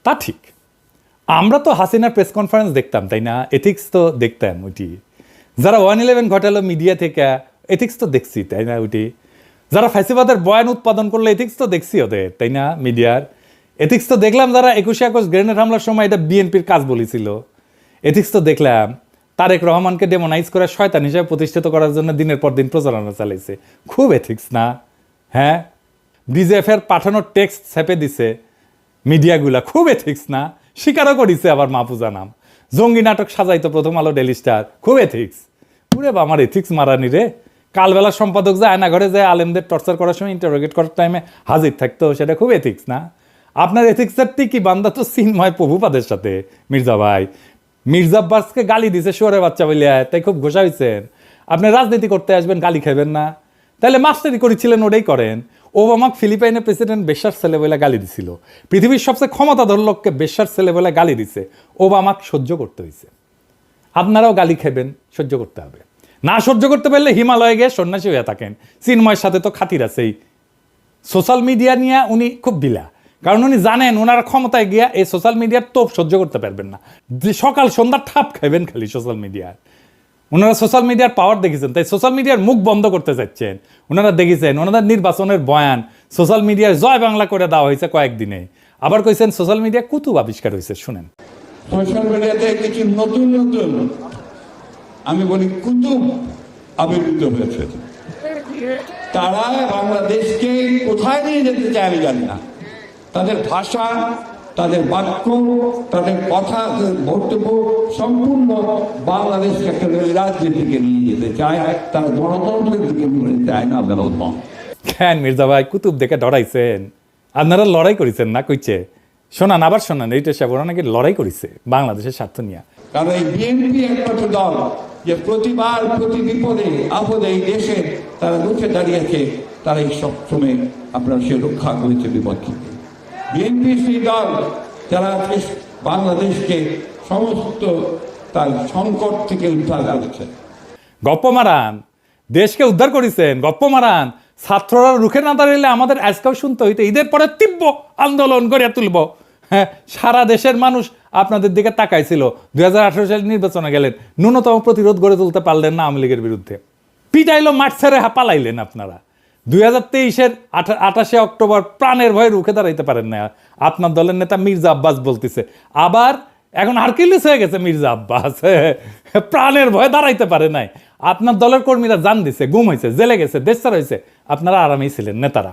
তা ঠিক। আমরা তো হাসিনার প্রেস কনফারেন্স দেখতাম, তাই না? এথিক্স তো দেখতাম ওইটি। যারা 111 ঘটালো মিডিয়া থেকে, এথিক্স তো দেখছি, তাই না? ওইটি যারা ফ্যাসিবাদের বয়ান উৎপাদন করলো, এথিক্স তো দেখছি ওদের, তাই না? মিডিয়ার এথিক্স তো দেখলাম। যারা 21শে আগস্ট গ্রেনেড হামলার সময় এটা বিএনপির কাজ বলেছিল, এথিক্স তো দেখলাম। তারেক রহমানকে ডেমোনাইজ করে শয়তান হিসেবে প্রতিষ্ঠিত করার জন্য দিনের পর দিন প্রচারণা চালাইছে। খুব এথিক্স না? হ্যাঁ, বিজেএফের পাঠানোর টেক্সট ছেপে দিছে মিডিয়াগুলা, খুব এথিক্স না? স্বীকারও করিছে আবার মাহফুজা নাম। জঙ্গি নাটক সাজাইতো প্রথম আলো, ডেলি স্টার, খুব এথিক্স। পুরে বা আমার এথিক্স মারানি রে। কালবেলা সম্পাদক যায় আয়না ঘরে যায় আলেমদের টর্চার করার সময় ইন্টারোগেট করার টাইমে হাজির থাকতো, সেটা খুব এথিক্স না? আপনার এথিক্সের টিকি বান্ধা তো চিন্ময় প্রভুপাদের সাথে। মির্জা ভাই মির্জা আব্বাসকে গালি দিছে শুয়োরের বাচ্চা বলিয়া, তাই খুব ঘোষা হয়েছেন। আপনি রাজনীতি করতে আসবেন, গালি খাইবেন না? তাহলে মাস্টারি করেছিলেন, ওটাই করেন। ওবামাক ফিলিপাইনের প্রেসিডেন্ট বেশ্যার ছেলে বলে গালি দিছিল। পৃথিবীর সবচেয়ে ক্ষমতাধর লোককে বেশ্যার ছেলে বলে গালি দিছে, ওবামাক সহ্য করতে হয়েছে। আপনারাও গালি খাবেন, সহ্য করতে হবে। না সহ্য করতে পারলে হিমালয়ে গিয়ে সন্ন্যাসী হয়ে থাকেন। চিন্ময়ের সাথে তো খাতির আছেই। সোশ্যাল মিডিয়া নিয়ে উনি খুব বিলা, কারণ উনি জানেন ওনার ক্ষমতায় গিয়া এই সোশ্যাল মিডিয়ার তোপ সহ্য করতে পারবেন না। সকাল সন্ধ্যা ঠাপ খাইবেন খালি সোশ্যাল মিডিয়ার। ওনারা সোশ্যাল মিডিয়ার পাওয়ার দেখেছেন, তাই সোশ্যাল মিডিয়ার মুখ বন্ধ করতে চাচ্ছেন। ওনারা দেখেছেন ওনাদের নির্বাচনের বয়ান সোশ্যাল মিডিয়ায় জয় বাংলা করে দেওয়া হয়েছে কয়েকদিনে। আবার কইছেন সোশ্যাল মিডিয়া কুতুব আবিষ্কার হয়েছে। শুনেন, সোশ্যাল মিডিয়াতে কিছু নতুন নতুন, আমি বলি কুতুব আবির্ভূত হয়েছে। তারা বাংলাদেশকে কোথায় নিয়ে যেতে চায় আমি জানি না। তাদের ভাষা, তাদের বাক্য, তাদের কথা, বক্তব্য সম্পূর্ণ বাংলাদেশকে একটা রাজনীতিকে নিয়ে যেতে চায়। তারা গণতন্ত্রের দিকে নিয়ে যেতে চায় না। কেন মির্জা ভাই কুতুব দেখে ডরাইছেন? আপনারা লড়াই করেছেন না কইছে? শোনান, আবার শোনান। এইটা সে ওরা নাকি লড়াই করেছে বাংলাদেশের স্বার্থ নিয়ে। কারণ এই বিএনপি একমাত্র দল যে প্রতিবার প্রতি বিপদে আপদে এই দেশে তারা রুখে দাঁড়িয়েছে, তারা এই সবসময় আপনার সে রক্ষা করেছে বিপদ থেকে। বিএনপি সেই দল যারা বাংলাদেশকে সমস্ত তার সংকট থেকে উদ্ধার করেছে। গপ্প মারান, দেশকে উদ্ধার করেছেন, গপ্প মারান। ছাত্ররা রুখে না দাঁড়ালে আমাদের আজকেও শুনতে হইতে ঈদের পরে তীব্র আন্দোলন গড়ে তুলব। হ্যাঁ, সারা দেশের মানুষ আপনাদের দিকে তাকাইছিল। 2018 সালে নির্বাচনে গেলেন, ন্যূনতম প্রতিরোধ গড়ে তুলতে পারলেন না আওয়ামী লীগের বিরুদ্ধে। পিটাইলো, মাঠ ছেড়ে পালাইলেন আপনারা। 2023-এর 28শে অক্টোবর প্রাণের ভয়ে রুখে দাঁড়াইতে পারেন না। আপনার দলের নেতা মির্জা আব্বাস বলতেছে আবার এখন হারকিউলিস হয়ে গেছে মির্জা আব্বাস, প্রাণের ভয়ে দাঁড়াইতে পারে নাই। আপনার দলের কর্মীরা জান দিছে, গুম হয়েছে, জেলে গেছে, দেশ ছাড়া হয়েছে, আপনারা আরামেই ছিলেন নেতারা।